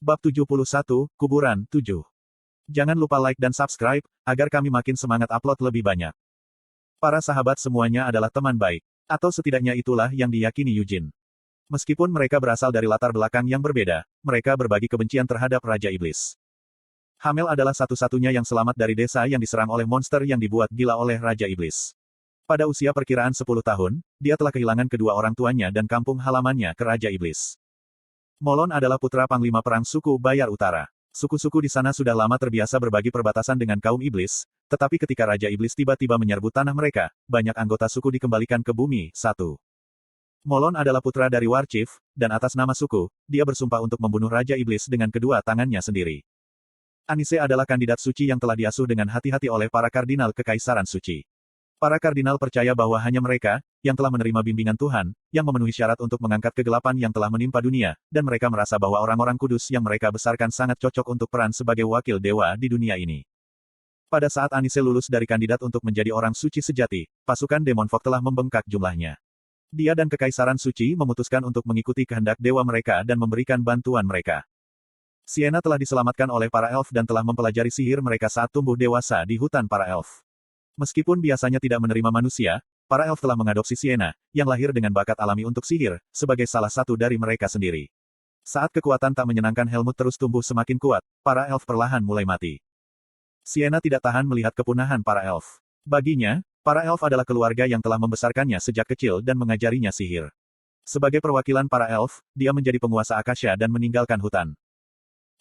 Bab 71, Kuburan 7. Jangan lupa like dan subscribe, agar kami makin semangat upload lebih banyak. Para sahabat semuanya adalah teman baik. Atau setidaknya itulah yang diyakini Eugene. Meskipun mereka berasal dari latar belakang yang berbeda, mereka berbagi kebencian terhadap Raja Iblis. Hamel adalah satu-satunya yang selamat dari desa yang diserang oleh monster yang dibuat gila oleh Raja Iblis. Pada usia perkiraan 10 tahun, dia telah kehilangan kedua orang tuanya dan kampung halamannya ke Raja Iblis. Molon adalah putra panglima perang suku Bayar Utara. Suku-suku di sana sudah lama terbiasa berbagi perbatasan dengan kaum iblis, tetapi ketika Raja Iblis tiba-tiba menyerbu tanah mereka, banyak anggota suku dikembalikan ke bumi. 1. Molon adalah putra dari War Chief, dan atas nama suku, dia bersumpah untuk membunuh Raja Iblis dengan kedua tangannya sendiri. Anise adalah kandidat suci yang telah diasuh dengan hati-hati oleh para kardinal kekaisaran suci. Para kardinal percaya bahwa hanya mereka, yang telah menerima bimbingan Tuhan, yang memenuhi syarat untuk mengangkat kegelapan yang telah menimpa dunia, dan mereka merasa bahwa orang-orang kudus yang mereka besarkan sangat cocok untuk peran sebagai wakil dewa di dunia ini. Pada saat Anise lulus dari kandidat untuk menjadi orang suci sejati, pasukan Demon Fog telah membengkak jumlahnya. Dia dan kekaisaran suci memutuskan untuk mengikuti kehendak dewa mereka dan memberikan bantuan mereka. Sienna telah diselamatkan oleh para elf dan telah mempelajari sihir mereka saat tumbuh dewasa di hutan para elf. Meskipun biasanya tidak menerima manusia, para elf telah mengadopsi Sienna, yang lahir dengan bakat alami untuk sihir, sebagai salah satu dari mereka sendiri. Saat kekuatan tak menyenangkan Helmut terus tumbuh semakin kuat, para elf perlahan mulai mati. Sienna tidak tahan melihat kepunahan para elf. Baginya, para elf adalah keluarga yang telah membesarkannya sejak kecil dan mengajarinya sihir. Sebagai perwakilan para elf, dia menjadi penguasa Akasha dan meninggalkan hutan.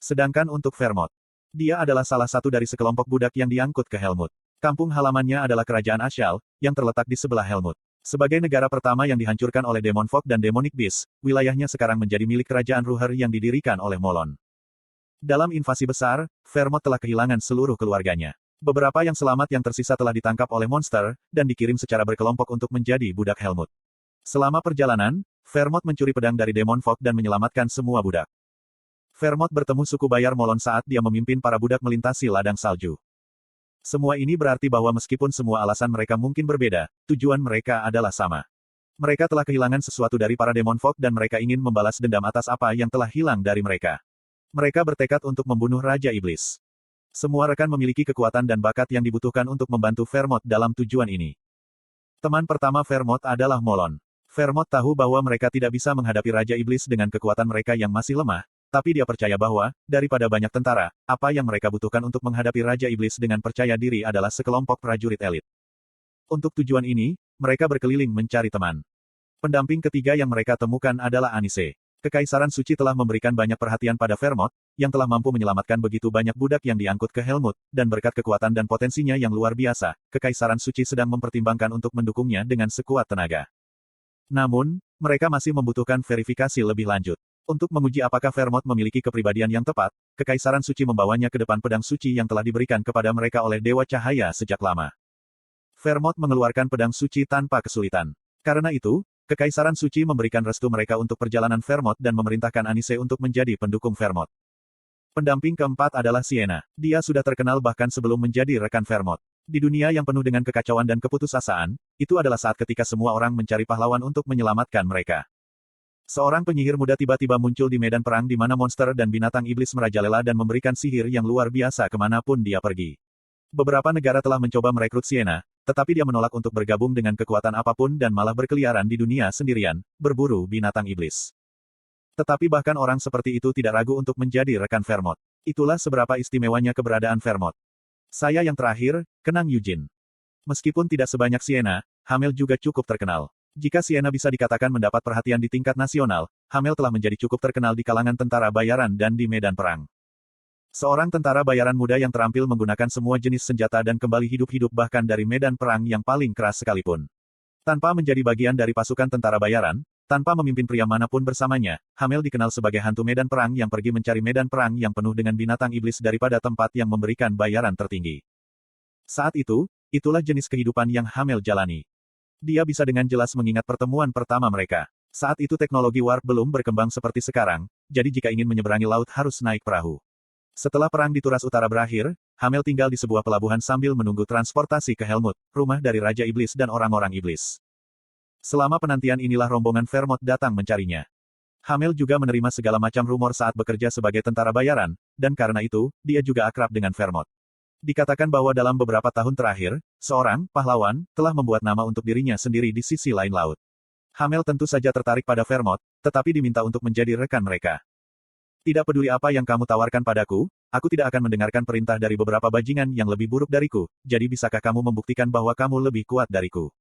Sedangkan untuk Vermont, dia adalah salah satu dari sekelompok budak yang diangkut ke Helmut. Kampung halamannya adalah kerajaan Ashal, yang terletak di sebelah Helmut. Sebagai negara pertama yang dihancurkan oleh Demon Fog dan Demonic Beast, wilayahnya sekarang menjadi milik kerajaan Ruher yang didirikan oleh Molon. Dalam invasi besar, Vermont telah kehilangan seluruh keluarganya. Beberapa yang selamat yang tersisa telah ditangkap oleh monster, dan dikirim secara berkelompok untuk menjadi budak Helmut. Selama perjalanan, Vermont mencuri pedang dari Demon Fog dan menyelamatkan semua budak. Vermont bertemu suku Bayar Molon saat dia memimpin para budak melintasi ladang salju. Semua ini berarti bahwa meskipun semua alasan mereka mungkin berbeda, tujuan mereka adalah sama. Mereka telah kehilangan sesuatu dari para Demon Fog dan mereka ingin membalas dendam atas apa yang telah hilang dari mereka. Mereka bertekad untuk membunuh Raja Iblis. Semua rekan memiliki kekuatan dan bakat yang dibutuhkan untuk membantu Vermont dalam tujuan ini. Teman pertama Vermont adalah Molon. Vermont tahu bahwa mereka tidak bisa menghadapi Raja Iblis dengan kekuatan mereka yang masih lemah, tapi dia percaya bahwa, daripada banyak tentara, apa yang mereka butuhkan untuk menghadapi Raja Iblis dengan percaya diri adalah sekelompok prajurit elit. Untuk tujuan ini, mereka berkeliling mencari teman. Pendamping ketiga yang mereka temukan adalah Anise. Kekaisaran Suci telah memberikan banyak perhatian pada Vermont, yang telah mampu menyelamatkan begitu banyak budak yang diangkut ke Helmut, dan berkat kekuatan dan potensinya yang luar biasa, Kekaisaran Suci sedang mempertimbangkan untuk mendukungnya dengan sekuat tenaga. Namun, mereka masih membutuhkan verifikasi lebih lanjut. Untuk menguji apakah Vermont memiliki kepribadian yang tepat, Kekaisaran Suci membawanya ke depan pedang suci yang telah diberikan kepada mereka oleh Dewa Cahaya sejak lama. Vermont mengeluarkan pedang suci tanpa kesulitan. Karena itu, Kekaisaran Suci memberikan restu mereka untuk perjalanan Vermont dan memerintahkan Anise untuk menjadi pendukung Vermont. Pendamping keempat adalah Sienna. Dia sudah terkenal bahkan sebelum menjadi rekan Vermont. Di dunia yang penuh dengan kekacauan dan keputusasaan, itu adalah saat ketika semua orang mencari pahlawan untuk menyelamatkan mereka. Seorang penyihir muda tiba-tiba muncul di medan perang di mana monster dan binatang iblis merajalela dan memberikan sihir yang luar biasa kemanapun dia pergi. Beberapa negara telah mencoba merekrut Sienna, tetapi dia menolak untuk bergabung dengan kekuatan apapun dan malah berkeliaran di dunia sendirian, berburu binatang iblis. Tetapi bahkan orang seperti itu tidak ragu untuk menjadi rekan Vermont. Itulah seberapa istimewanya keberadaan Vermont. Saya yang terakhir, kenang Eugene. Meskipun tidak sebanyak Sienna, Hamel juga cukup terkenal. Jika Sienna bisa dikatakan mendapat perhatian di tingkat nasional, Hamel telah menjadi cukup terkenal di kalangan tentara bayaran dan di medan perang. Seorang tentara bayaran muda yang terampil menggunakan semua jenis senjata dan kembali hidup-hidup bahkan dari medan perang yang paling keras sekalipun. Tanpa menjadi bagian dari pasukan tentara bayaran, tanpa memimpin pria manapun bersamanya, Hamel dikenal sebagai hantu medan perang yang pergi mencari medan perang yang penuh dengan binatang iblis daripada tempat yang memberikan bayaran tertinggi. Saat itu, itulah jenis kehidupan yang Hamel jalani. Dia bisa dengan jelas mengingat pertemuan pertama mereka. Saat itu teknologi warp belum berkembang seperti sekarang, jadi jika ingin menyeberangi laut harus naik perahu. Setelah perang di Turas Utara berakhir, Hamel tinggal di sebuah pelabuhan sambil menunggu transportasi ke Helmut, rumah dari Raja Iblis dan orang-orang iblis. Selama penantian inilah rombongan Vermont datang mencarinya. Hamel juga menerima segala macam rumor saat bekerja sebagai tentara bayaran, dan karena itu, dia juga akrab dengan Vermont. Dikatakan bahwa dalam beberapa tahun terakhir, seorang pahlawan telah membuat nama untuk dirinya sendiri di sisi lain laut. Hamel tentu saja tertarik pada Vermont, tetapi diminta untuk menjadi rekan mereka. Tidak peduli apa yang kamu tawarkan padaku, aku tidak akan mendengarkan perintah dari beberapa bajingan yang lebih buruk dariku, jadi bisakah kamu membuktikan bahwa kamu lebih kuat dariku?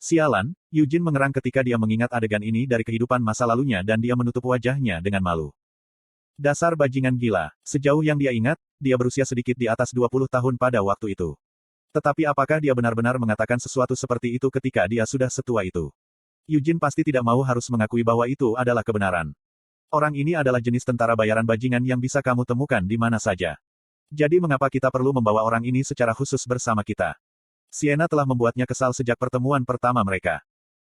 Sialan, Eugene mengerang ketika dia mengingat adegan ini dari kehidupan masa lalunya dan dia menutup wajahnya dengan malu. Dasar bajingan gila. Sejauh yang dia ingat, dia berusia sedikit di atas 20 tahun pada waktu itu. Tetapi apakah dia benar-benar mengatakan sesuatu seperti itu ketika dia sudah setua itu? Eugene pasti tidak mau harus mengakui bahwa itu adalah kebenaran. Orang ini adalah jenis tentara bayaran bajingan yang bisa kamu temukan di mana saja. Jadi mengapa kita perlu membawa orang ini secara khusus bersama kita? Sienna telah membuatnya kesal sejak pertemuan pertama mereka.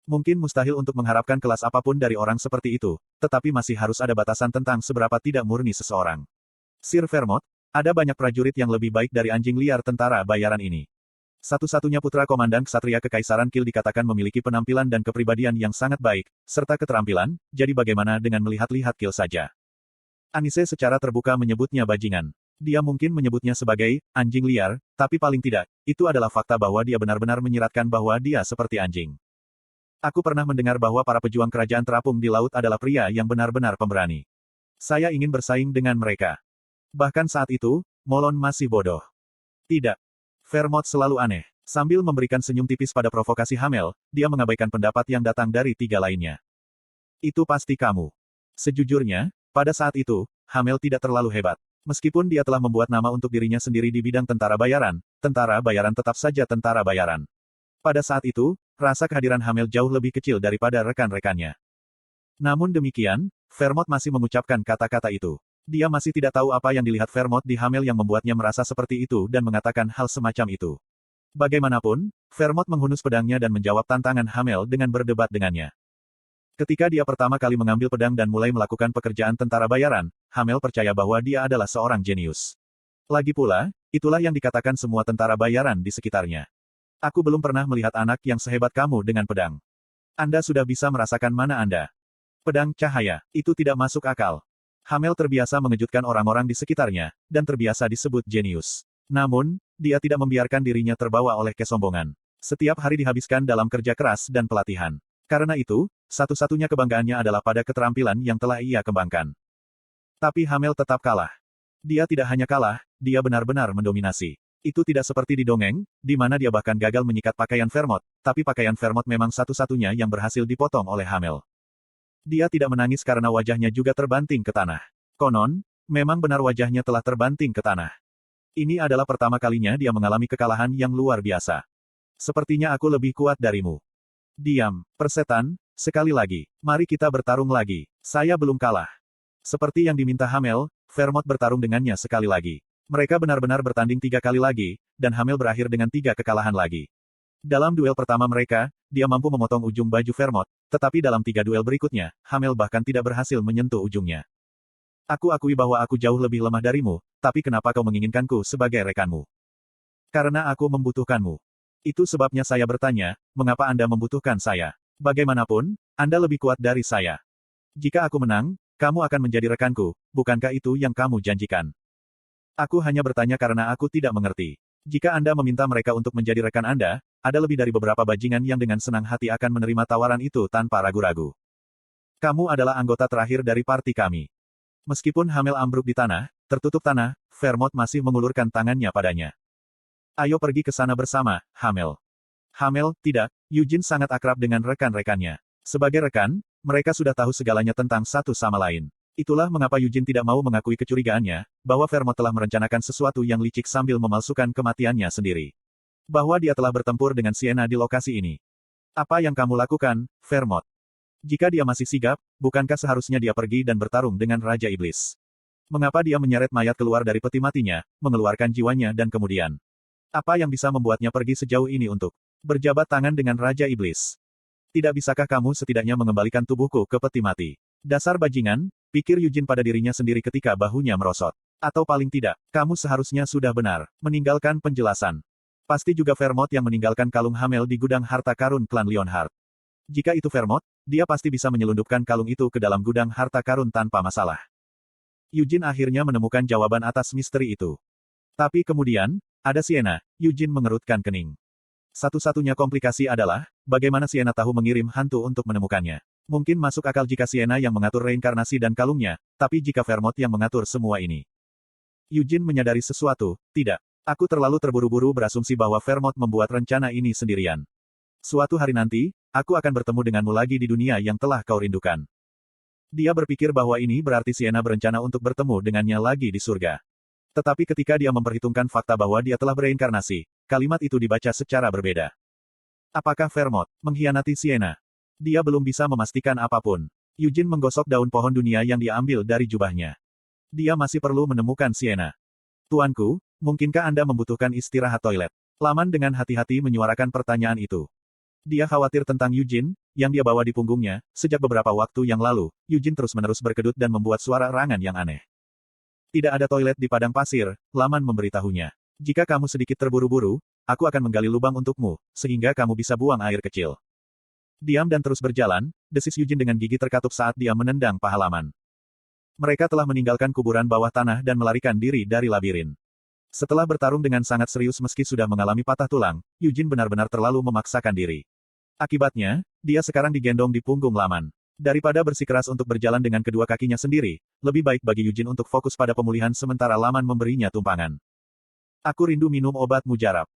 Mungkin mustahil untuk mengharapkan kelas apapun dari orang seperti itu, tetapi masih harus ada batasan tentang seberapa tidak murni seseorang. Sir Vermont, ada banyak prajurit yang lebih baik dari anjing liar tentara bayaran ini. Satu-satunya putra komandan ksatria kekaisaran Kill dikatakan memiliki penampilan dan kepribadian yang sangat baik, serta keterampilan, jadi bagaimana dengan melihat-lihat Kill saja? Anise secara terbuka menyebutnya bajingan. Dia mungkin menyebutnya sebagai anjing liar, tapi paling tidak, itu adalah fakta bahwa dia benar-benar menyiratkan bahwa dia seperti anjing. Aku pernah mendengar bahwa para pejuang kerajaan terapung di laut adalah pria yang benar-benar pemberani. Saya ingin bersaing dengan mereka. Bahkan saat itu, Molon masih bodoh. Tidak. Vermont selalu aneh. Sambil memberikan senyum tipis pada provokasi Hamel, dia mengabaikan pendapat yang datang dari tiga lainnya. Itu pasti kamu. Sejujurnya, pada saat itu, Hamel tidak terlalu hebat. Meskipun dia telah membuat nama untuk dirinya sendiri di bidang tentara bayaran tetap saja tentara bayaran. Pada saat itu, rasa kehadiran Hamel jauh lebih kecil daripada rekan-rekannya. Namun demikian, Vermont masih mengucapkan kata-kata itu. Dia masih tidak tahu apa yang dilihat Vermont di Hamel yang membuatnya merasa seperti itu dan mengatakan hal semacam itu. Bagaimanapun, Vermont menghunus pedangnya dan menjawab tantangan Hamel dengan berdebat dengannya. Ketika dia pertama kali mengambil pedang dan mulai melakukan pekerjaan tentara bayaran, Hamel percaya bahwa dia adalah seorang jenius. Lagi pula, itulah yang dikatakan semua tentara bayaran di sekitarnya. Aku belum pernah melihat anak yang sehebat kamu dengan pedang. Anda sudah bisa merasakan mana Anda. Pedang cahaya, itu tidak masuk akal. Hamel terbiasa mengejutkan orang-orang di sekitarnya, dan terbiasa disebut jenius. Namun, dia tidak membiarkan dirinya terbawa oleh kesombongan. Setiap hari dihabiskan dalam kerja keras dan pelatihan. Karena itu, satu-satunya kebanggaannya adalah pada keterampilan yang telah ia kembangkan. Tapi Hamel tetap kalah. Dia tidak hanya kalah, dia benar-benar mendominasi. Itu tidak seperti di dongeng, di mana dia bahkan gagal menyikat pakaian Vermont, tapi pakaian Vermont memang satu-satunya yang berhasil dipotong oleh Hamel. Dia tidak menangis karena wajahnya juga terbanting ke tanah. Konon, memang benar wajahnya telah terbanting ke tanah. Ini adalah pertama kalinya dia mengalami kekalahan yang luar biasa. Sepertinya aku lebih kuat darimu. Diam, persetan, sekali lagi. Mari kita bertarung lagi. Saya belum kalah. Seperti yang diminta Hamel, Vermont bertarung dengannya sekali lagi. Mereka benar-benar bertanding 3 kali lagi, dan Hamel berakhir dengan 3 kekalahan lagi. Dalam duel pertama mereka, dia mampu memotong ujung baju Vermont, tetapi dalam 3 duel berikutnya, Hamel bahkan tidak berhasil menyentuh ujungnya. Aku akui bahwa aku jauh lebih lemah darimu, tapi kenapa kau menginginkanku sebagai rekanmu? Karena aku membutuhkanmu. Itu sebabnya saya bertanya, mengapa Anda membutuhkan saya? Bagaimanapun, Anda lebih kuat dari saya. Jika aku menang, kamu akan menjadi rekanku, bukankah itu yang kamu janjikan? Aku hanya bertanya karena aku tidak mengerti. Jika Anda meminta mereka untuk menjadi rekan Anda, ada lebih dari beberapa bajingan yang dengan senang hati akan menerima tawaran itu tanpa ragu-ragu. Kamu adalah anggota terakhir dari parti kami. Meskipun Hamel ambruk di tanah, tertutup tanah, Vermont masih mengulurkan tangannya padanya. Ayo pergi ke sana bersama, Hamel. Hamel, tidak, Eugene sangat akrab dengan rekan-rekannya. Sebagai rekan, mereka sudah tahu segalanya tentang satu sama lain. Itulah mengapa Eugene tidak mau mengakui kecurigaannya, bahwa Vermont telah merencanakan sesuatu yang licik sambil memalsukan kematiannya sendiri. Bahwa dia telah bertempur dengan Sienna di lokasi ini. Apa yang kamu lakukan, Vermont? Jika dia masih sigap, bukankah seharusnya dia pergi dan bertarung dengan Raja Iblis? Mengapa dia menyeret mayat keluar dari peti matinya, mengeluarkan jiwanya dan kemudian... Apa yang bisa membuatnya pergi sejauh ini untuk berjabat tangan dengan Raja Iblis? Tidak bisakah kamu setidaknya mengembalikan tubuhku ke peti mati? Dasar bajingan, pikir Eugene pada dirinya sendiri ketika bahunya merosot. Atau paling tidak, kamu seharusnya sudah benar, meninggalkan penjelasan. Pasti juga Vermont yang meninggalkan kalung Hamel di gudang harta karun klan Leonhardt. Jika itu Vermont, dia pasti bisa menyelundupkan kalung itu ke dalam gudang harta karun tanpa masalah. Eugene akhirnya menemukan jawaban atas misteri itu. Tapi kemudian, ada Sienna. Eugene mengerutkan kening. Satu-satunya komplikasi adalah, bagaimana Sienna tahu mengirim hantu untuk menemukannya. Mungkin masuk akal jika Sienna yang mengatur reinkarnasi dan kalungnya, tapi jika Vermont yang mengatur semua ini. Eugene menyadari sesuatu, tidak. Aku terlalu terburu-buru berasumsi bahwa Vermont membuat rencana ini sendirian. Suatu hari nanti, aku akan bertemu denganmu lagi di dunia yang telah kau rindukan. Dia berpikir bahwa ini berarti Sienna berencana untuk bertemu dengannya lagi di surga. Tetapi ketika dia memperhitungkan fakta bahwa dia telah bereinkarnasi, kalimat itu dibaca secara berbeda. Apakah Vermont mengkhianati Sienna? Dia belum bisa memastikan apapun. Eugene menggosok daun pohon dunia yang dia ambil dari jubahnya. Dia masih perlu menemukan Sienna. Tuanku, mungkinkah Anda membutuhkan istirahat toilet? Laman dengan hati-hati menyuarakan pertanyaan itu. Dia khawatir tentang Eugene, yang dia bawa di punggungnya. Sejak beberapa waktu yang lalu, Eugene terus-menerus berkedut dan membuat suara rangan yang aneh. Tidak ada toilet di padang pasir, Laman memberitahunya. Jika kamu sedikit terburu-buru, aku akan menggali lubang untukmu, sehingga kamu bisa buang air kecil. Diam dan terus berjalan, desis Eugene dengan gigi terkatup saat dia menendang paha Laman. Mereka telah meninggalkan kuburan bawah tanah dan melarikan diri dari labirin. Setelah bertarung dengan sangat serius meski sudah mengalami patah tulang, Eugene benar-benar terlalu memaksakan diri. Akibatnya, dia sekarang digendong di punggung Laman. Daripada bersikeras untuk berjalan dengan kedua kakinya sendiri, lebih baik bagi Eugene untuk fokus pada pemulihan sementara Laman memberinya tumpangan. Aku rindu minum obat mujarab.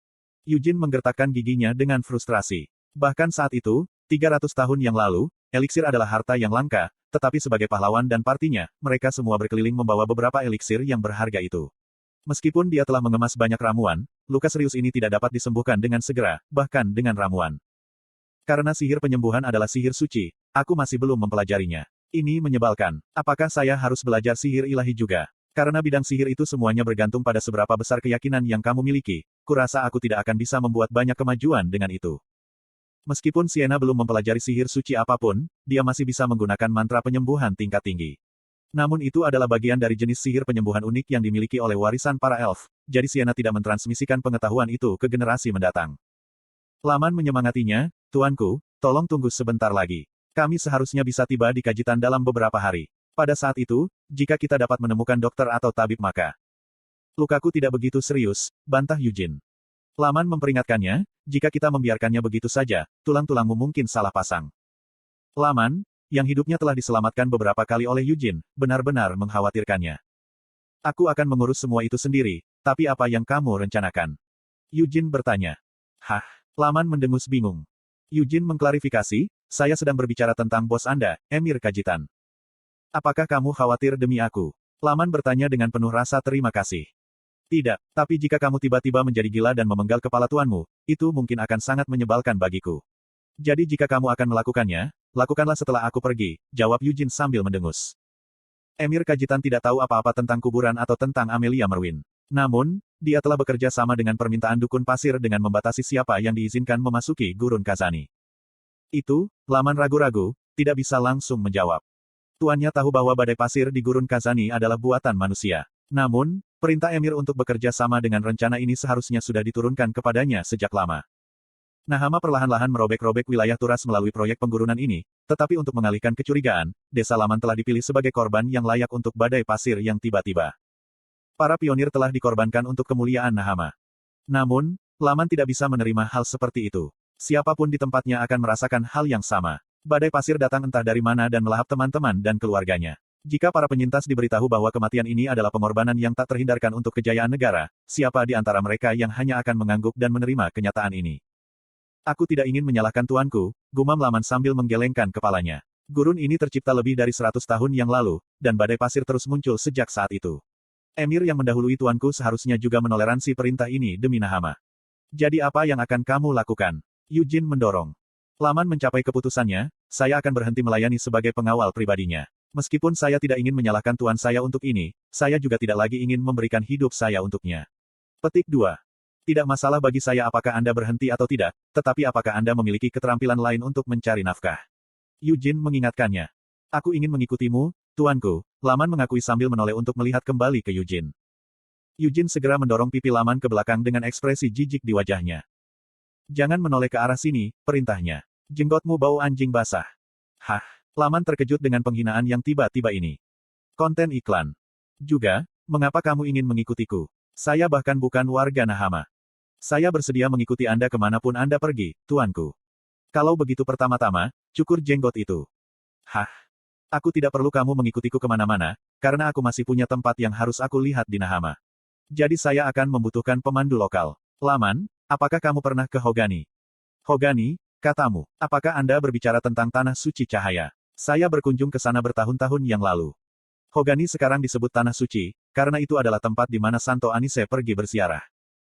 Eugene menggertakkan giginya dengan frustrasi. Bahkan saat itu, 300 tahun yang lalu, eliksir adalah harta yang langka, tetapi sebagai pahlawan dan partinya, mereka semua berkeliling membawa beberapa eliksir yang berharga itu. Meskipun dia telah mengemas banyak ramuan, luka serius ini tidak dapat disembuhkan dengan segera, bahkan dengan ramuan. Karena sihir penyembuhan adalah sihir suci, aku masih belum mempelajarinya. Ini menyebalkan. Apakah saya harus belajar sihir ilahi juga? Karena bidang sihir itu semuanya bergantung pada seberapa besar keyakinan yang kamu miliki, kurasa aku tidak akan bisa membuat banyak kemajuan dengan itu. Meskipun Sienna belum mempelajari sihir suci apapun, dia masih bisa menggunakan mantra penyembuhan tingkat tinggi. Namun itu adalah bagian dari jenis sihir penyembuhan unik yang dimiliki oleh warisan para elf, jadi Sienna tidak mentransmisikan pengetahuan itu ke generasi mendatang. Laman menyemangatinya, Tuanku, tolong tunggu sebentar lagi. Kami seharusnya bisa tiba di Kajitan dalam beberapa hari. Pada saat itu, jika kita dapat menemukan dokter atau tabib maka. Lukaku tidak begitu serius, bantah Eugene. Laman memperingatkannya, jika kita membiarkannya begitu saja, tulang-tulangmu mungkin salah pasang. Laman, yang hidupnya telah diselamatkan beberapa kali oleh Eugene, benar-benar mengkhawatirkannya. Aku akan mengurus semua itu sendiri, tapi apa yang kamu rencanakan? Eugene bertanya. Hah? Laman mendengus bingung. Eugene mengklarifikasi, saya sedang berbicara tentang bos Anda, Emir Kajitan. Apakah kamu khawatir demi aku? Laman bertanya dengan penuh rasa terima kasih. Tidak, tapi jika kamu tiba-tiba menjadi gila dan memenggal kepala tuanmu, itu mungkin akan sangat menyebalkan bagiku. Jadi jika kamu akan melakukannya, lakukanlah setelah aku pergi, jawab Eugene sambil mendengus. Emir Kajitan tidak tahu apa-apa tentang kuburan atau tentang Amelia Merwin. Namun, dia telah bekerja sama dengan permintaan dukun pasir dengan membatasi siapa yang diizinkan memasuki Gurun Khazani. Itu, Laman ragu-ragu, tidak bisa langsung menjawab. Tuannya tahu bahwa badai pasir di Gurun Khazani adalah buatan manusia. Namun, perintah Emir untuk bekerja sama dengan rencana ini seharusnya sudah diturunkan kepadanya sejak lama. Nahama perlahan-lahan merobek-robek wilayah Turas melalui proyek penggurunan ini, tetapi untuk mengalihkan kecurigaan, desa Laman telah dipilih sebagai korban yang layak untuk badai pasir yang tiba-tiba. Para pionir telah dikorbankan untuk kemuliaan Nahama. Namun, Laman tidak bisa menerima hal seperti itu. Siapapun di tempatnya akan merasakan hal yang sama. Badai pasir datang entah dari mana dan melahap teman-teman dan keluarganya. Jika para penyintas diberitahu bahwa kematian ini adalah pengorbanan yang tak terhindarkan untuk kejayaan negara, siapa di antara mereka yang hanya akan mengangguk dan menerima kenyataan ini? Aku tidak ingin menyalahkan tuanku, gumam Laman sambil menggelengkan kepalanya. Gurun ini tercipta lebih dari 100 tahun yang lalu, dan badai pasir terus muncul sejak saat itu. Emir yang mendahului tuanku seharusnya juga menoleransi perintah ini demi Nahama. Jadi apa yang akan kamu lakukan? Eugene mendorong. Laman mencapai keputusannya, saya akan berhenti melayani sebagai pengawal pribadinya. Meskipun saya tidak ingin menyalahkan tuan saya untuk ini, saya juga tidak lagi ingin memberikan hidup saya untuknya. Petik 2. Tidak masalah bagi saya apakah Anda berhenti atau tidak, tetapi apakah Anda memiliki keterampilan lain untuk mencari nafkah? Eugene mengingatkannya. Aku ingin mengikutimu, tuanku, Laman mengakui sambil menoleh untuk melihat kembali ke Eugene. Eugene segera mendorong pipi Laman ke belakang dengan ekspresi jijik di wajahnya. Jangan menoleh ke arah sini, perintahnya. Jenggotmu bau anjing basah. Hah? Laman terkejut dengan penghinaan yang tiba-tiba ini. Konten iklan. Juga, mengapa kamu ingin mengikutiku? Saya bahkan bukan warga Nahama. Saya bersedia mengikuti Anda kemanapun Anda pergi, tuanku. Kalau begitu pertama-tama, cukur jenggot itu. Hah? Aku tidak perlu kamu mengikutiku kemana-mana, karena aku masih punya tempat yang harus aku lihat di Nahama. Jadi saya akan membutuhkan pemandu lokal. Laman, apakah kamu pernah ke Hogani? Hogani, katamu, apakah Anda berbicara tentang tanah suci cahaya? Saya berkunjung ke sana bertahun-tahun yang lalu. Hogani sekarang disebut Tanah Suci, karena itu adalah tempat di mana Santo Anise pergi berziarah.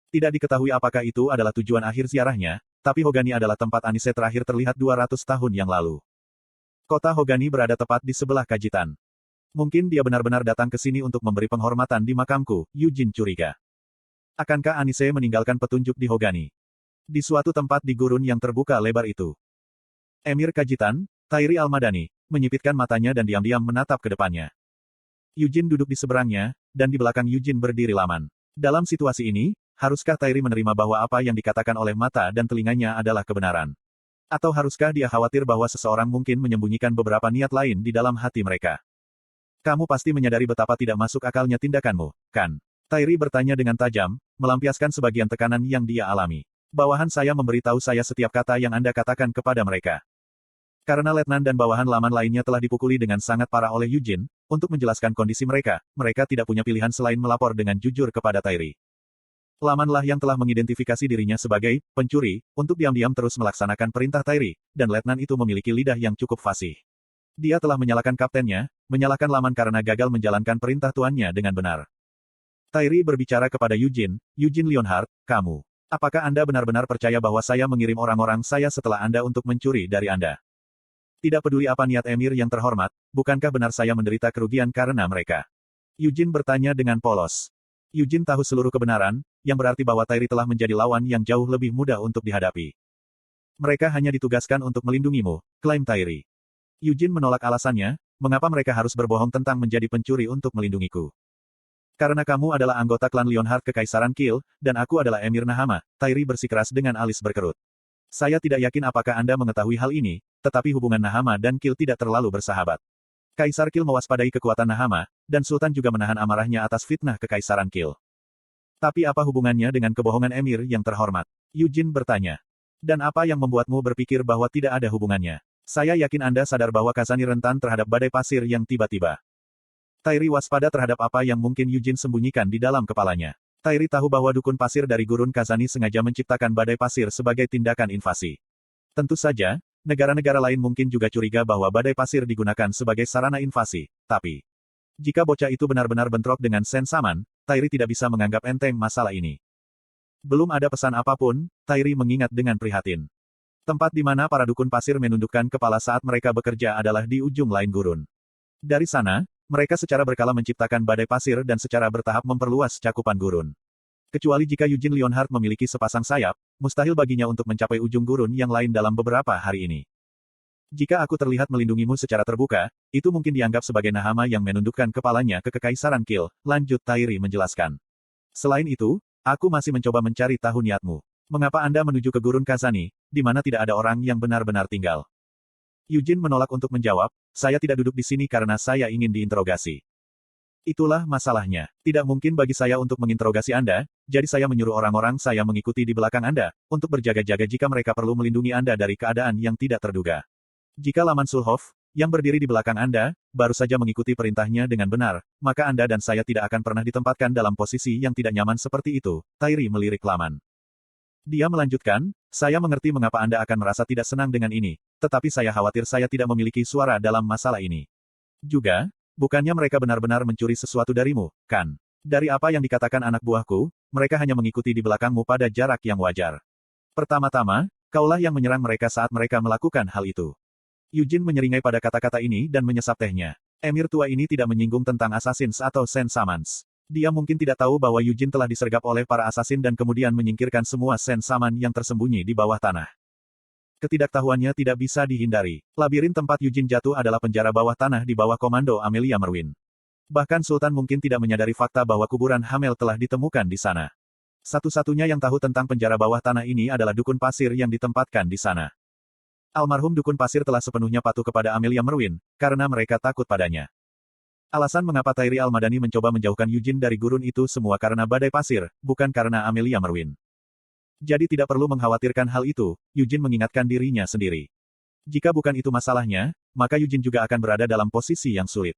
Tidak diketahui apakah itu adalah tujuan akhir ziarahnya, tapi Hogani adalah tempat Anise terakhir terlihat 200 tahun yang lalu. Kota Hogani berada tepat di sebelah Kajitan. Mungkin dia benar-benar datang ke sini untuk memberi penghormatan di makamku, Yujin curiga. Akankah Anise meninggalkan petunjuk di Hogani? Di suatu tempat di gurun yang terbuka lebar itu. Emir Kajitan, Tairi Almadani, menyipitkan matanya dan diam-diam menatap ke depannya. Yujin duduk di seberangnya, dan di belakang Yujin berdiri Laman. Dalam situasi ini, haruskah Tairi menerima bahwa apa yang dikatakan oleh mata dan telinganya adalah kebenaran? Atau haruskah dia khawatir bahwa seseorang mungkin menyembunyikan beberapa niat lain di dalam hati mereka? Kamu pasti menyadari betapa tidak masuk akalnya tindakanmu, kan? Tairi bertanya dengan tajam, melampiaskan sebagian tekanan yang dia alami. Bawahan saya memberitahu saya setiap kata yang Anda katakan kepada mereka. Karena letnan dan bawahan Laman lainnya telah dipukuli dengan sangat parah oleh Yujin, untuk menjelaskan kondisi mereka, mereka tidak punya pilihan selain melapor dengan jujur kepada Tairi. Lamanlah yang telah mengidentifikasi dirinya sebagai pencuri, untuk diam-diam terus melaksanakan perintah Tairi, dan letnan itu memiliki lidah yang cukup fasih. Dia telah menyalahkan kaptennya, menyalahkan Laman karena gagal menjalankan perintah tuannya dengan benar. Tairi berbicara kepada Yujin Leonhardt, kamu. Apakah Anda benar-benar percaya bahwa saya mengirim orang-orang saya setelah Anda untuk mencuri dari Anda? Tidak peduli apa niat Emir yang terhormat, bukankah benar saya menderita kerugian karena mereka? Yujin bertanya dengan polos. Yujin tahu seluruh kebenaran, yang berarti bahwa Tairi telah menjadi lawan yang jauh lebih mudah untuk dihadapi. Mereka hanya ditugaskan untuk melindungimu, klaim Tairi. Yujin menolak alasannya, mengapa mereka harus berbohong tentang menjadi pencuri untuk melindungiku. Karena kamu adalah anggota klan Leonhardt Kekaisaran Kiel, dan aku adalah Emir Nahama, Tairi bersikeras dengan alis berkerut. Saya tidak yakin apakah Anda mengetahui hal ini, tetapi hubungan Nahama dan Kiel tidak terlalu bersahabat. Kaisar Kiel mewaspadai kekuatan Nahama, dan Sultan juga menahan amarahnya atas fitnah Kekaisaran Kiel. Tapi apa hubungannya dengan kebohongan Emir yang terhormat? Yujin bertanya. Dan apa yang membuatmu berpikir bahwa tidak ada hubungannya? Saya yakin Anda sadar bahwa Kazani rentan terhadap badai pasir yang tiba-tiba. Tairi waspada terhadap apa yang mungkin Yujin sembunyikan di dalam kepalanya. Tairi tahu bahwa dukun pasir dari gurun Kazani sengaja menciptakan badai pasir sebagai tindakan invasi. Tentu saja, negara-negara lain mungkin juga curiga bahwa badai pasir digunakan sebagai sarana invasi, tapi jika bocah itu benar-benar bentrok dengan Sen Saman, Tairi tidak bisa menganggap enteng masalah ini. Belum ada pesan apapun, Tairi mengingat dengan prihatin. Tempat di mana para dukun pasir menundukkan kepala saat mereka bekerja adalah di ujung lain gurun. Dari sana, mereka secara berkala menciptakan badai pasir dan secara bertahap memperluas cakupan gurun. Kecuali jika Yujin Leonhardt memiliki sepasang sayap, mustahil baginya untuk mencapai ujung gurun yang lain dalam beberapa hari ini. Jika aku terlihat melindungimu secara terbuka, itu mungkin dianggap sebagai Nahama yang menundukkan kepalanya ke Kekaisaran Kiel, lanjut Tairi menjelaskan. Selain itu, aku masih mencoba mencari tahu niatmu. Mengapa Anda menuju ke gurun Kazani, di mana tidak ada orang yang benar-benar tinggal? Yujin menolak untuk menjawab, saya tidak duduk di sini karena saya ingin diinterogasi. Itulah masalahnya. Tidak mungkin bagi saya untuk menginterogasi Anda, jadi saya menyuruh orang-orang saya mengikuti di belakang Anda, untuk berjaga-jaga jika mereka perlu melindungi Anda dari keadaan yang tidak terduga. Jika Laman Sulhof, yang berdiri di belakang Anda, baru saja mengikuti perintahnya dengan benar, maka Anda dan saya tidak akan pernah ditempatkan dalam posisi yang tidak nyaman seperti itu, Tairi melirik Laman. Dia melanjutkan, saya mengerti mengapa Anda akan merasa tidak senang dengan ini, tetapi saya khawatir saya tidak memiliki suara dalam masalah ini. Juga, bukannya mereka benar-benar mencuri sesuatu darimu, kan? Dari apa yang dikatakan anak buahku, mereka hanya mengikuti di belakangmu pada jarak yang wajar. Pertama-tama, kaulah yang menyerang mereka saat mereka melakukan hal itu. Yujin menyeringai pada kata-kata ini dan menyesap tehnya. Emir tua ini tidak menyinggung tentang Assassins atau Sen Samans. Dia mungkin tidak tahu bahwa Yujin telah disergap oleh para asasin dan kemudian menyingkirkan semua Sen Saman yang tersembunyi di bawah tanah. Ketidaktahuannya tidak bisa dihindari. Labirin tempat Yujin jatuh adalah penjara bawah tanah di bawah komando Amelia Merwin. Bahkan Sultan mungkin tidak menyadari fakta bahwa kuburan Hamel telah ditemukan di sana. Satu-satunya yang tahu tentang penjara bawah tanah ini adalah dukun pasir yang ditempatkan di sana. Almarhum dukun pasir telah sepenuhnya patuh kepada Amelia Merwin, karena mereka takut padanya. Alasan mengapa Tairi Almadani mencoba menjauhkan Eugene dari gurun itu semua karena badai pasir, bukan karena Amelia Merwin. Jadi tidak perlu mengkhawatirkan hal itu, Eugene mengingatkan dirinya sendiri. Jika bukan itu masalahnya, maka Eugene juga akan berada dalam posisi yang sulit.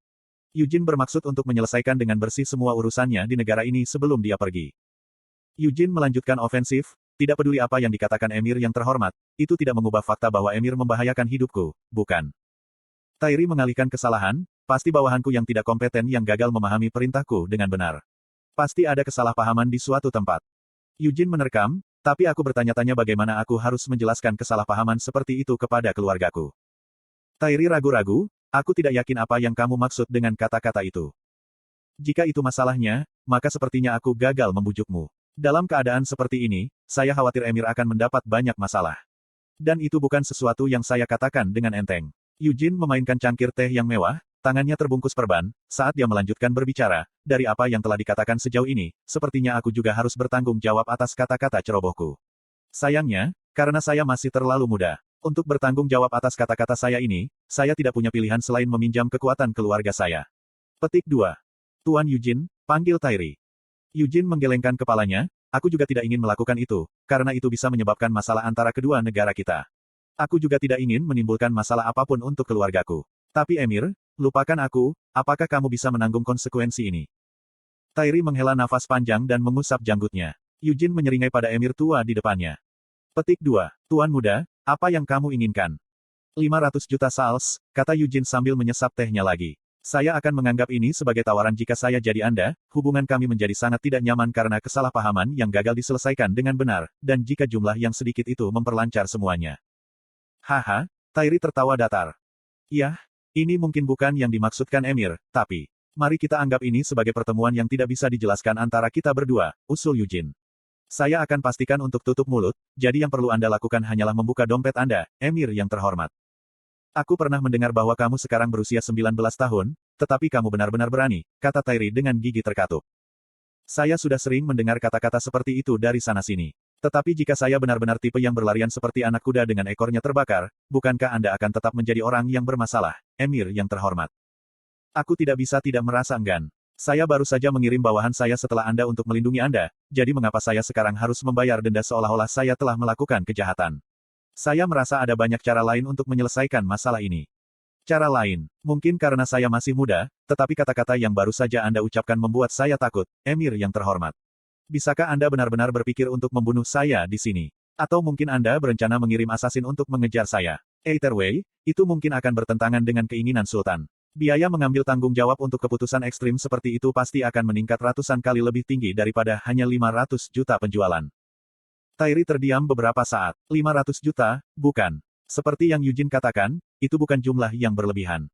Eugene bermaksud untuk menyelesaikan dengan bersih semua urusannya di negara ini sebelum dia pergi. Eugene melanjutkan ofensif, tidak peduli apa yang dikatakan Emir yang terhormat, itu tidak mengubah fakta bahwa Emir membahayakan hidupku, bukan. Tairi mengalihkan kesalahan, pasti bawahanku yang tidak kompeten yang gagal memahami perintahku dengan benar. Pasti ada kesalahpahaman di suatu tempat. Eugene menerkam, tapi aku bertanya-tanya bagaimana aku harus menjelaskan kesalahpahaman seperti itu kepada keluargaku. Tairi ragu-ragu, aku tidak yakin apa yang kamu maksud dengan kata-kata itu. Jika itu masalahnya, maka sepertinya aku gagal membujukmu. Dalam keadaan seperti ini, saya khawatir Emir akan mendapat banyak masalah. Dan itu bukan sesuatu yang saya katakan dengan enteng. Eugene memainkan cangkir teh yang mewah, tangannya terbungkus perban, saat dia melanjutkan berbicara, dari apa yang telah dikatakan sejauh ini, sepertinya aku juga harus bertanggung jawab atas kata-kata cerobohku. Sayangnya, karena saya masih terlalu muda. Untuk bertanggung jawab atas kata-kata saya ini, saya tidak punya pilihan selain meminjam kekuatan keluarga saya. Petik 2. Tuan Eugene, panggil Tairi. Eugene menggelengkan kepalanya, aku juga tidak ingin melakukan itu, karena itu bisa menyebabkan masalah antara kedua negara kita. Aku juga tidak ingin menimbulkan masalah apapun untuk keluargaku. Tapi Emir, lupakan aku, apakah kamu bisa menanggung konsekuensi ini? Tairi menghela nafas panjang dan mengusap janggutnya. Eugene menyeringai pada Emir tua di depannya. Petik 2. Tuan muda, apa yang kamu inginkan? 500 juta sals, kata Eugene sambil menyesap tehnya lagi. Saya akan menganggap ini sebagai tawaran jika saya jadi Anda, hubungan kami menjadi sangat tidak nyaman karena kesalahpahaman yang gagal diselesaikan dengan benar, dan jika jumlah yang sedikit itu memperlancar semuanya. Haha, Tairi tertawa datar. Yah, ini mungkin bukan yang dimaksudkan Emir, tapi, mari kita anggap ini sebagai pertemuan yang tidak bisa dijelaskan antara kita berdua, usul Eugene. Saya akan pastikan untuk tutup mulut, jadi yang perlu Anda lakukan hanyalah membuka dompet Anda, Emir yang terhormat. Aku pernah mendengar bahwa kamu sekarang berusia 19 tahun, tetapi kamu benar-benar berani, kata Tairi dengan gigi terkatup. Saya sudah sering mendengar kata-kata seperti itu dari sana-sini. Tetapi jika saya benar-benar tipe yang berlarian seperti anak kuda dengan ekornya terbakar, bukankah Anda akan tetap menjadi orang yang bermasalah, Emir yang terhormat? Aku tidak bisa tidak merasa enggan. Saya baru saja mengirim bawahan saya setelah Anda untuk melindungi Anda, jadi mengapa saya sekarang harus membayar denda seolah-olah saya telah melakukan kejahatan? Saya merasa ada banyak cara lain untuk menyelesaikan masalah ini. Cara lain, mungkin karena saya masih muda, tetapi kata-kata yang baru saja Anda ucapkan membuat saya takut, Emir yang terhormat. Bisakah Anda benar-benar berpikir untuk membunuh saya di sini? Atau mungkin Anda berencana mengirim asasin untuk mengejar saya? Either way, itu mungkin akan bertentangan dengan keinginan Sultan. Biaya mengambil tanggung jawab untuk keputusan ekstrim seperti itu pasti akan meningkat ratusan kali lebih tinggi daripada hanya 500 juta penjualan. Tairi terdiam beberapa saat. 500 juta, bukan. Seperti yang Eugene katakan, itu bukan jumlah yang berlebihan.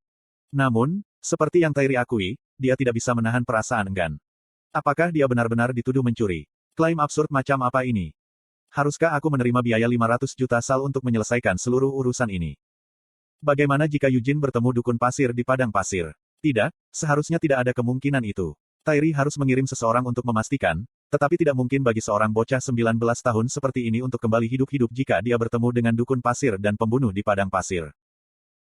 Namun, seperti yang Tairi akui, dia tidak bisa menahan perasaan enggan. Apakah dia benar-benar dituduh mencuri? Klaim absurd macam apa ini? Haruskah aku menerima biaya 500 juta sal untuk menyelesaikan seluruh urusan ini? Bagaimana jika Eugene bertemu dukun pasir di padang pasir? Tidak, seharusnya tidak ada kemungkinan itu. Tairi harus mengirim seseorang untuk memastikan, tetapi tidak mungkin bagi seorang bocah 19 tahun seperti ini untuk kembali hidup-hidup jika dia bertemu dengan dukun pasir dan pembunuh di padang pasir.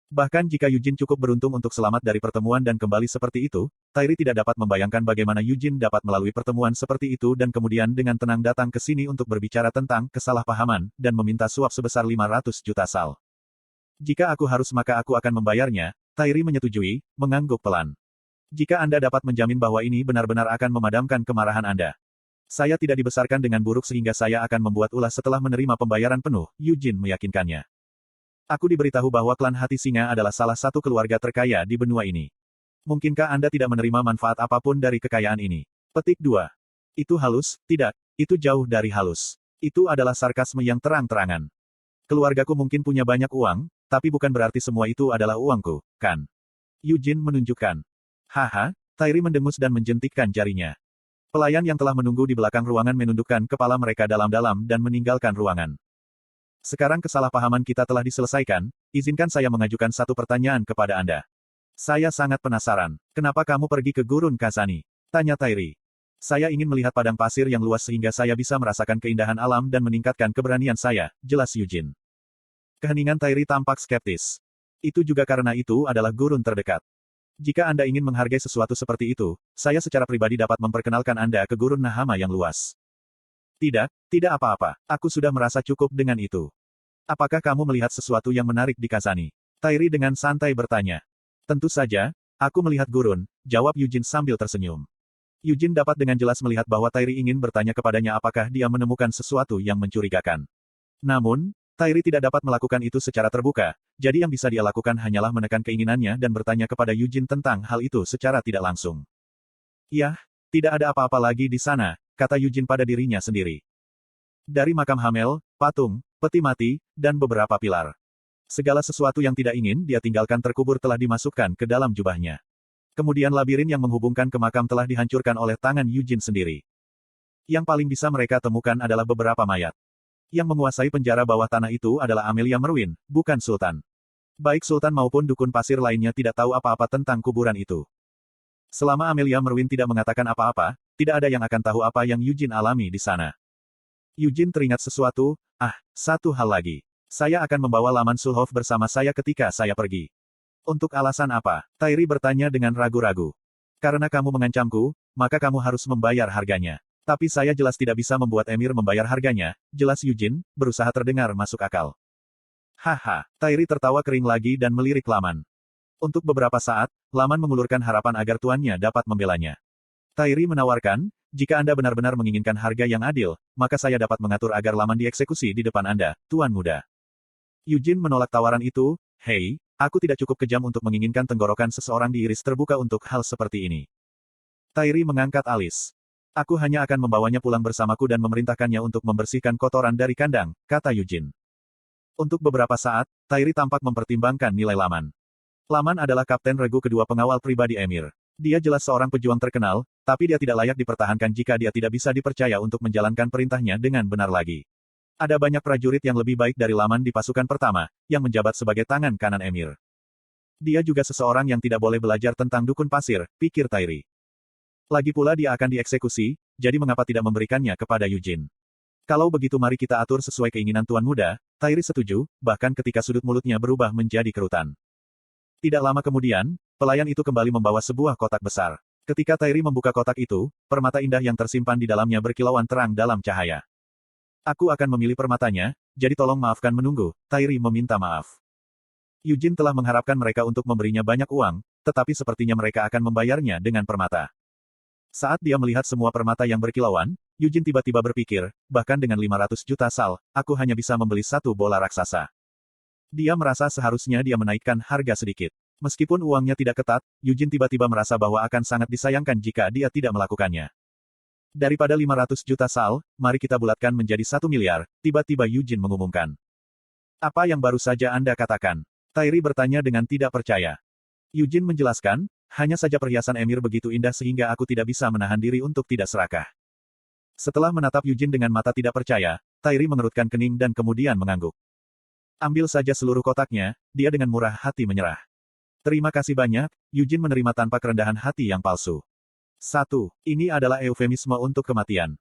Bahkan jika Eugene cukup beruntung untuk selamat dari pertemuan dan kembali seperti itu, Tairi tidak dapat membayangkan bagaimana Eugene dapat melalui pertemuan seperti itu dan kemudian dengan tenang datang ke sini untuk berbicara tentang kesalahpahaman dan meminta suap sebesar 500 juta sal. Jika aku harus maka aku akan membayarnya, Tairi menyetujui, mengangguk pelan. Jika Anda dapat menjamin bahwa ini benar-benar akan memadamkan kemarahan Anda. Saya tidak dibesarkan dengan buruk sehingga saya akan membuat ulah setelah menerima pembayaran penuh, Eugene meyakinkannya. Aku diberitahu bahwa klan Hati Singa adalah salah satu keluarga terkaya di benua ini. Mungkinkah Anda tidak menerima manfaat apapun dari kekayaan ini? Petik 2. Itu halus, tidak, itu jauh dari halus. Itu adalah sarkasme yang terang-terangan. Keluargaku mungkin punya banyak uang, tapi bukan berarti semua itu adalah uangku, kan? Eugene menunjukkan. Haha, Tairi mendengus dan menjentikkan jarinya. Pelayan yang telah menunggu di belakang ruangan menundukkan kepala mereka dalam-dalam dan meninggalkan ruangan. Sekarang kesalahpahaman kita telah diselesaikan, izinkan saya mengajukan satu pertanyaan kepada Anda. Saya sangat penasaran, kenapa kamu pergi ke Gurun Khazani? Tanya Tairi. Saya ingin melihat padang pasir yang luas sehingga saya bisa merasakan keindahan alam dan meningkatkan keberanian saya, jelas Eugene. Keheningan Tairi tampak skeptis. Itu juga karena itu adalah gurun terdekat. Jika Anda ingin menghargai sesuatu seperti itu, saya secara pribadi dapat memperkenalkan Anda ke gurun Nahama yang luas. Tidak, tidak apa-apa. Aku sudah merasa cukup dengan itu. Apakah kamu melihat sesuatu yang menarik di Kazani? Tairi dengan santai bertanya. Tentu saja, aku melihat gurun, jawab Eugene sambil tersenyum. Eugene dapat dengan jelas melihat bahwa Tairi ingin bertanya kepadanya apakah dia menemukan sesuatu yang mencurigakan. Namun, Tairi tidak dapat melakukan itu secara terbuka, jadi yang bisa dia lakukan hanyalah menekan keinginannya dan bertanya kepada Eugene tentang hal itu secara tidak langsung. Yah, tidak ada apa-apa lagi di sana, kata Eugene pada dirinya sendiri. Dari makam Hamel, patung, peti mati, dan beberapa pilar. Segala sesuatu yang tidak ingin dia tinggalkan terkubur telah dimasukkan ke dalam jubahnya. Kemudian labirin yang menghubungkan ke makam telah dihancurkan oleh tangan Eugene sendiri. Yang paling bisa mereka temukan adalah beberapa mayat. Yang menguasai penjara bawah tanah itu adalah Amelia Merwin, bukan Sultan. Baik Sultan maupun dukun pasir lainnya tidak tahu apa-apa tentang kuburan itu. Selama Amelia Merwin tidak mengatakan apa-apa, tidak ada yang akan tahu apa yang Eugene alami di sana. Eugene teringat sesuatu, satu hal lagi. Saya akan membawa Laman Sulhof bersama saya ketika saya pergi. Untuk alasan apa? Tairi bertanya dengan ragu-ragu. Karena kamu mengancamku, maka kamu harus membayar harganya. Tapi saya jelas tidak bisa membuat Emir membayar harganya, jelas Eugene, berusaha terdengar masuk akal. Haha, Tairi tertawa kering lagi dan melirik Laman. Untuk beberapa saat, Laman mengulurkan harapan agar tuannya dapat membelanya. Tairi menawarkan, jika Anda benar-benar menginginkan harga yang adil, maka saya dapat mengatur agar Laman dieksekusi di depan Anda, Tuan Muda. Eugene menolak tawaran itu, hei, aku tidak cukup kejam untuk menginginkan tenggorokan seseorang diiris terbuka untuk hal seperti ini. Tairi mengangkat alis. Aku hanya akan membawanya pulang bersamaku dan memerintahkannya untuk membersihkan kotoran dari kandang, kata Eugene. Untuk beberapa saat, Tairi tampak mempertimbangkan nilai Laman. Laman adalah kapten regu kedua pengawal pribadi Emir. Dia jelas seorang pejuang terkenal, tapi dia tidak layak dipertahankan jika dia tidak bisa dipercaya untuk menjalankan perintahnya dengan benar lagi. Ada banyak prajurit yang lebih baik dari Laman di pasukan pertama, yang menjabat sebagai tangan kanan Emir. Dia juga seseorang yang tidak boleh belajar tentang dukun pasir, pikir Tairi. Lagi pula dia akan dieksekusi, jadi mengapa tidak memberikannya kepada Eugene? Kalau begitu mari kita atur sesuai keinginan Tuan Muda, Tairi setuju, bahkan ketika sudut mulutnya berubah menjadi kerutan. Tidak lama kemudian, pelayan itu kembali membawa sebuah kotak besar. Ketika Tairi membuka kotak itu, permata indah yang tersimpan di dalamnya berkilauan terang dalam cahaya. Aku akan memilih permatanya, jadi tolong maafkan menunggu, Tairi meminta maaf. Eugene telah mengharapkan mereka untuk memberinya banyak uang, tetapi sepertinya mereka akan membayarnya dengan permata. Saat dia melihat semua permata yang berkilauan, Eugene tiba-tiba berpikir, bahkan dengan 500 juta sal, aku hanya bisa membeli satu bola raksasa. Dia merasa seharusnya dia menaikkan harga sedikit. Meskipun uangnya tidak ketat, Eugene tiba-tiba merasa bahwa akan sangat disayangkan jika dia tidak melakukannya. Daripada 500 juta sal, mari kita bulatkan menjadi 1 miliar, tiba-tiba Eugene mengumumkan. Apa yang baru saja Anda katakan? Tairi bertanya dengan tidak percaya. Eugene menjelaskan, hanya saja perhiasan Emir begitu indah sehingga aku tidak bisa menahan diri untuk tidak serakah. Setelah menatap Eugene dengan mata tidak percaya, Tairi mengerutkan kening dan kemudian mengangguk. Ambil saja seluruh kotaknya, dia dengan murah hati menyerah. Terima kasih banyak, Eugene menerima tanpa kerendahan hati yang palsu. 1. Ini adalah eufemisme untuk kematian.